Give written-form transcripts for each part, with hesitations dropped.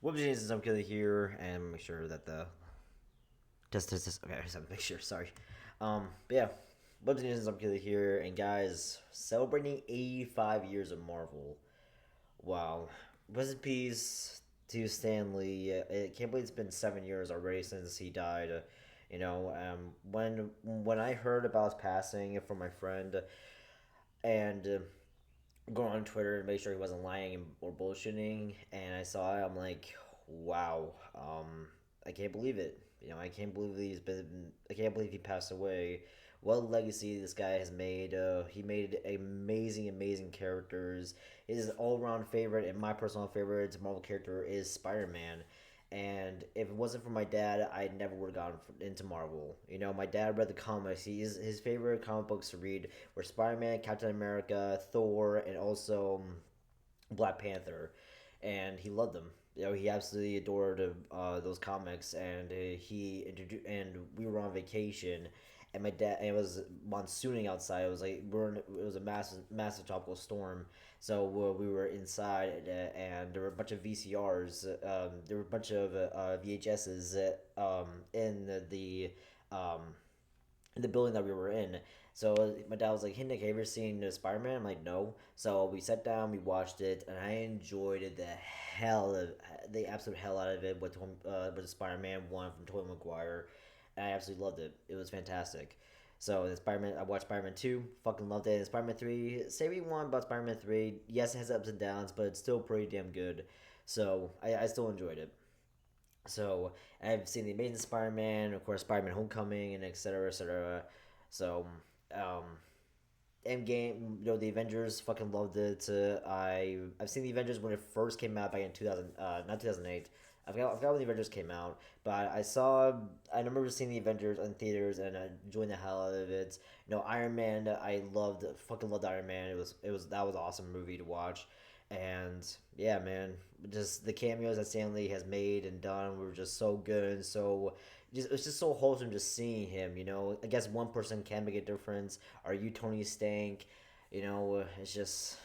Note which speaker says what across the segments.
Speaker 1: Whoopsie Jason, I'm Kelly here, and make sure that the just okay, I just have to make sure. Sorry. But yeah, Whoopsie Jason, I'm Kelly here, and guys, celebrating 85 years of Marvel. Wow, rest in peace to Stan Lee. I can't believe it's been 7 years already since he died. When I heard about his passing from my friend, and going on Twitter and make sure he wasn't lying or bullshitting, and I saw it, I'm like, wow, I can't believe it. I can't believe I can't believe he passed away. What a legacy this guy has made. He made amazing, amazing characters. His all-around favorite and my personal favorite Marvel character is Spider-Man. And if it wasn't for my dad, I never would have gotten into Marvel. My dad read the comics. His favorite comic books to read were Spider-Man, Captain America, Thor, and also Black Panther, and he loved them. He absolutely adored those comics, and he introduced. And we were on vacation, and my dad. And it was monsooning outside. It was like it was a massive, massive tropical storm. So we were inside, and there were a bunch of VCRs. There were a bunch of VHSs in the building that we were in. So my dad was like, "Hey Nick, have you ever seen Spider Man?" I'm like, "No." So we sat down, we watched it, and I enjoyed it the absolute hell out of it with the Spider Man one from Tobey Maguire, and I absolutely loved it. It was fantastic. So the Spider Man, I watched Spider Man 2, fucking loved it. And Spider Man 3, say what you want about Spider Man 3, yes, it has ups and downs, but it's still pretty damn good. So I still enjoyed it. So I've seen the Amazing Spider-Man, of course, Spider-Man: Homecoming, and etc. etc. So, um, Endgame, the Avengers, fucking loved it. I've seen the Avengers when it first came out back in 2000, not 2008. I forgot when the Avengers came out, but I remember seeing the Avengers in theaters and enjoying the hell out of it. Iron Man, fucking loved Iron Man. That was an awesome movie to watch. And yeah, man, just the cameos that Stanley has made and done were just so good and it's just so wholesome just seeing him. I guess one person can make a difference. Are you Tony Stank? It's just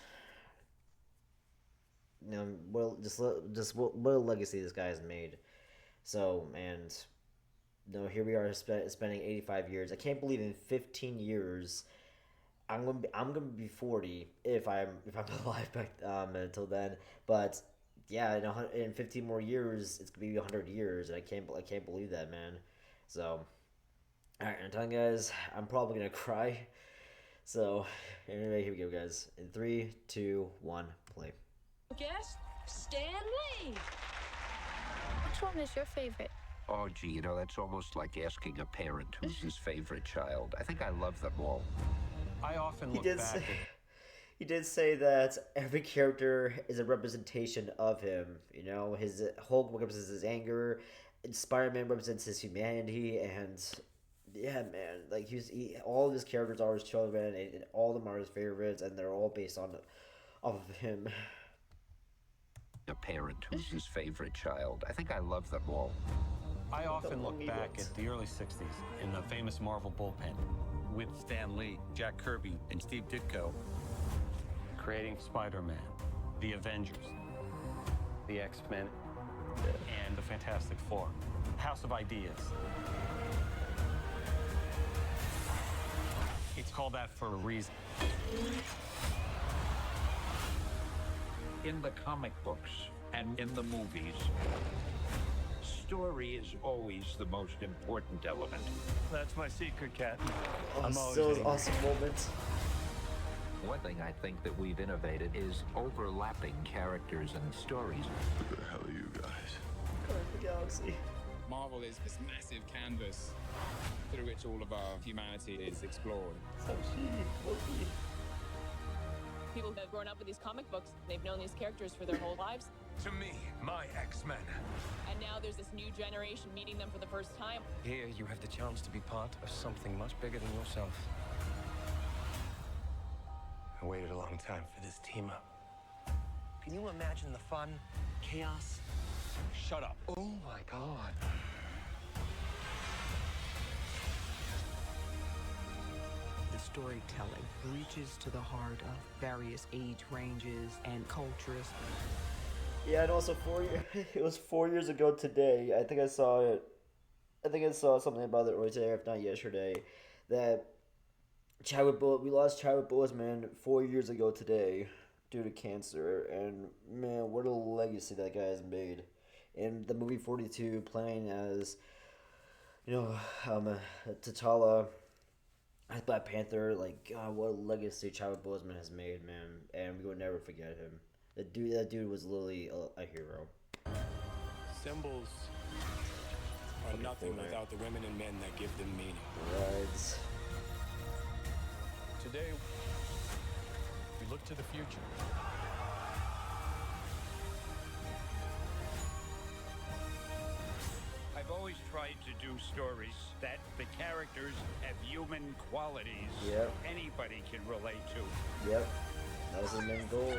Speaker 1: what a legacy this guy has made. So, and here we are spending 85 years. I can't believe in 15 years I'm gonna be 40 if I'm alive back until then. But yeah, in 15 more years it's gonna be 100 years, and I can't believe that, man. So all right, I'm telling you guys, I'm probably gonna cry. So anyway, here we go, guys. In three, two, one, play.
Speaker 2: Guess Stanley.
Speaker 3: Which one is your favorite?
Speaker 4: Oh, gee, that's almost like asking a parent who's his favorite child. I think I love them all.
Speaker 5: I often
Speaker 1: He
Speaker 5: look
Speaker 1: did
Speaker 5: back
Speaker 1: say he did say that every character is a representation of him. His Hulk represents his anger, and Spider-Man represents his humanity, and yeah, man, like all of his characters are his children, and all of them are his favorites, and they're all based off of him.
Speaker 4: A parent who's his favorite child. I think I love them all.
Speaker 5: I often
Speaker 1: Don't
Speaker 5: look
Speaker 1: need
Speaker 5: back
Speaker 1: it.
Speaker 5: at the early 60s in the famous Marvel bullpen with Stan Lee, Jack Kirby, and Steve Ditko creating Spider-Man, the Avengers, the X-Men, and the Fantastic Four. House of Ideas. It's called that for a reason.
Speaker 4: In the comic books and in the movies, story is always the most important element.
Speaker 5: That's my secret, Cat.
Speaker 1: Oh, still an awesome moment.
Speaker 4: One thing I think that we've innovated is overlapping characters and stories.
Speaker 6: Who the hell are you guys?
Speaker 1: Guardians of the Galaxy.
Speaker 7: Marvel is this massive canvas through which all of our humanity is explored.
Speaker 1: So cheap, Loki.
Speaker 2: People who have grown up with these comic books, they've known these characters for their whole lives.
Speaker 8: To me, my X-Men.
Speaker 2: And now there's this new generation meeting them for the first time.
Speaker 9: Here, you have the chance to be part of something much bigger than yourself. I waited a long time for this team up. Can you imagine the fun, chaos?
Speaker 5: Shut up.
Speaker 9: Oh my God.
Speaker 10: The storytelling reaches to the heart of various age ranges and cultures.
Speaker 1: Yeah, and also it was 4 years ago today. I think I saw it. I think I saw something about it earlier today, if not yesterday, that we lost Chadwick Boseman 4 years ago today due to cancer, and man, what a legacy that guy has made. In the movie 42, playing as you know, T'Challa as Black Panther, like God, what a legacy Chadwick Boseman has made, man, and we will never forget him. That dude was literally a hero.
Speaker 9: Symbols are nothing without the women and men that give them meaning.
Speaker 1: Right.
Speaker 9: Today, we look to the future.
Speaker 8: I've always tried to do stories that the characters have human qualities
Speaker 1: Yep.
Speaker 8: anybody can relate to.
Speaker 1: Yep. That was his main goal.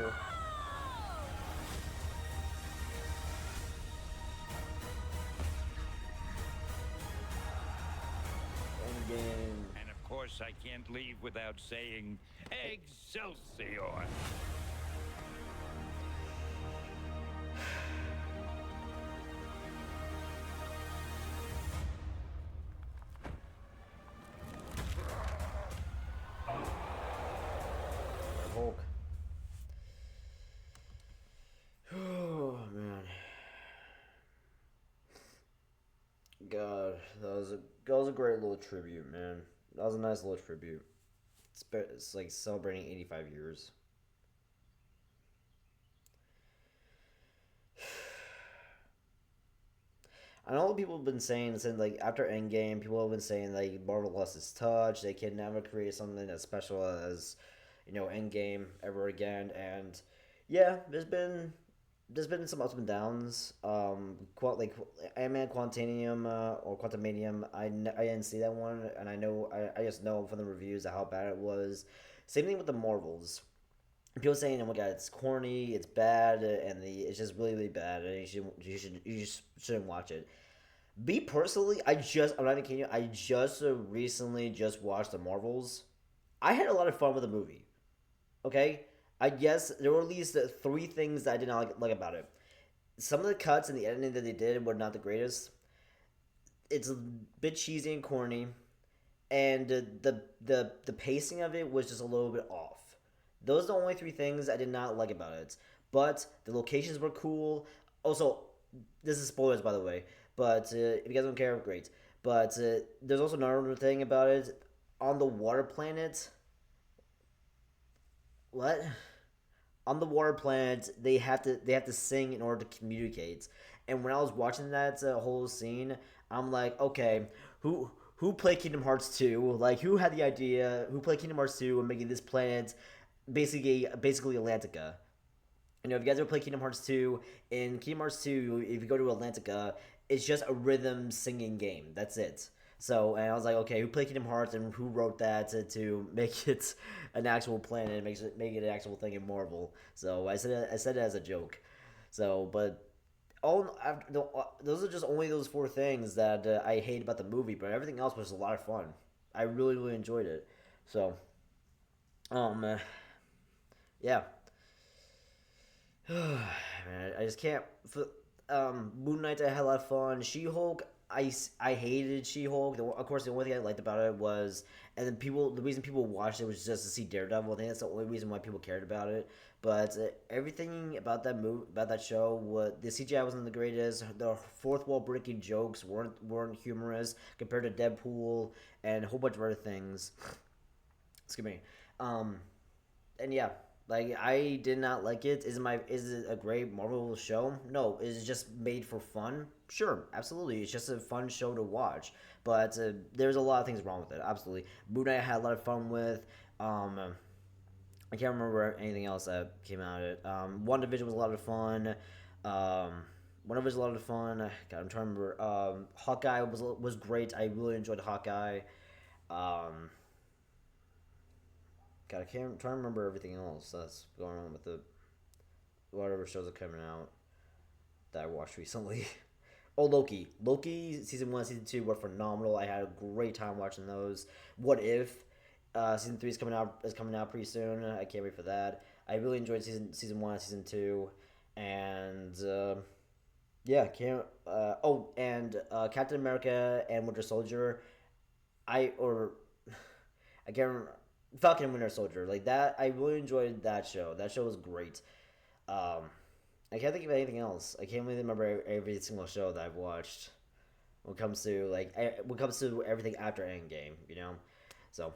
Speaker 1: Endgame.
Speaker 8: And of course, I can't leave without saying Excelsior.
Speaker 1: Hulk. Oh man. God, that was a great little tribute, man. That was a nice little tribute. It's like celebrating 85 years. I know people have been saying since like after Endgame, people have been saying like Marvel lost its touch. They can never create something as special as, Endgame ever again. And yeah, there's been some ups and downs. Like Ant-Man Quantanium or Quantumanium, I didn't see that one, and I just know from the reviews how bad it was. Same thing with the Marvels. People saying, "Oh my god, it's corny, it's bad, and it's just really really bad, and you just shouldn't watch it." Me personally, I'm not even kidding you. I just recently just watched the Marvels. I had a lot of fun with the movie. Okay, I guess there were at least three things that I did not like about it. Some of the cuts and the editing that they did were not the greatest. It's a bit cheesy and corny, and the pacing of it was just a little bit off. Those are the only three things I did not like about it. But the locations were cool. Also, this is spoilers by the way. But if you guys don't care, great. But there's also another thing about it. On the water planet, what? On the water planet, they have to sing in order to communicate. And when I was watching that whole scene, I'm like, okay, who played Kingdom Hearts 2? Like, who had the idea? Who played Kingdom Hearts 2 and making this planet basically Atlantica? If you guys ever play Kingdom Hearts 2, in Kingdom Hearts 2, if you go to Atlantica, it's just a rhythm singing game. That's it. So, and I was like, okay, who played Kingdom Hearts and who wrote that to make it an actual planet and make it an actual thing in Marvel? So I said it as a joke. So, but those are just only those four things that I hate about the movie, but everything else was a lot of fun. I really really enjoyed it. So, yeah. Man, I just can't. Moon Knight, I had a lot of fun. She-Hulk, I hated She-Hulk. Of course, the only thing I liked about it was, and then the reason people watched it was just to see Daredevil. I think that's the only reason why people cared about it. But everything about that show, the CGI wasn't the greatest. The fourth wall breaking jokes weren't humorous compared to Deadpool and a whole bunch of other things. Excuse me. And yeah. Like, I did not like it. Is it a great Marvel show? No. Is it just made for fun? Sure, absolutely. It's just a fun show to watch. But there's a lot of things wrong with it. Absolutely. Moon Knight I had a lot of fun with. I can't remember anything else that came out of it. WandaVision was a lot of fun. WandaVision was a lot of fun. God, I'm trying to remember. Hawkeye was great. I really enjoyed Hawkeye. God, I can't try to remember everything else that's going on with the whatever shows are coming out that I watched recently. Oh, Loki. Loki season 1, season 2 were phenomenal. I had a great time watching those. What If season 3 is coming out pretty soon. I can't wait for that. I really enjoyed season 1, season 2, and yeah, can't. Oh, and Captain America and Winter Soldier. I or I can't remember. Falcon and Winter Soldier, like that. I really enjoyed that show. That show was great. Um, I can't think of anything else. I can't really remember every single show that I've watched. When it comes to when it comes to everything after Endgame, you know. So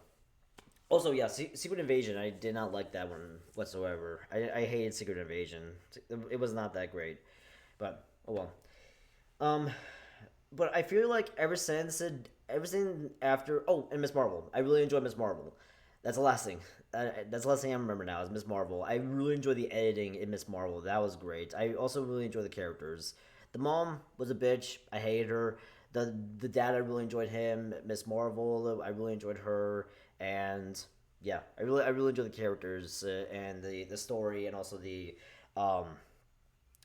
Speaker 1: also, yeah, Secret Invasion. I did not like that one whatsoever. I hated Secret Invasion. It was not that great, but oh well. Um, but I feel like everything after and Miss Marvel. I really enjoyed Miss Marvel. That's the last thing. That's the last thing I remember now is Miss Marvel. I really enjoyed the editing in Miss Marvel. That was great. I also really enjoyed the characters. The mom was a bitch. I hated her. The dad, I really enjoyed him. Miss Marvel, I really enjoyed her. And yeah, I really enjoyed the characters and the story and also um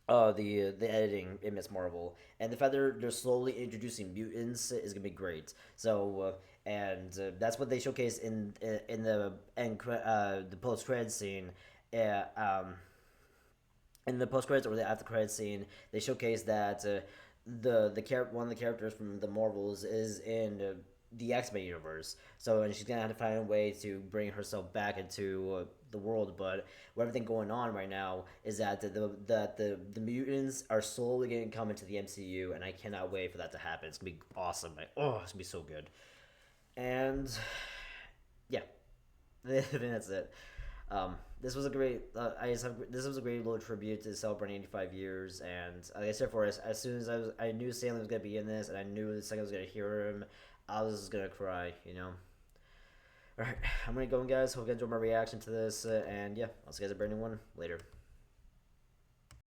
Speaker 1: the editing in Miss Marvel, and the fact that they're slowly introducing mutants is gonna be great. So and that's what they showcase in the post credit scene. Uh, um, in the post credits or the after credits scene, they showcase that one of the characters from the Marvels is in the X-Men universe. So and she's gonna have to find a way to bring herself back into the world. But with everything going on right now is that the mutants are slowly getting come into the MCU, and I cannot wait for that to happen. It's gonna be awesome. It's gonna be so good. And yeah, I think that's it. This was a great. This was a great little tribute to celebrating 85 years, and like I said, for us, as soon as I knew Stanley was gonna be in this, and I knew the second I was gonna hear him, I was just gonna cry, you know. All right, I'm gonna go, guys. Hope you enjoyed my reaction to this, and yeah, I'll see you guys at a brand new one later.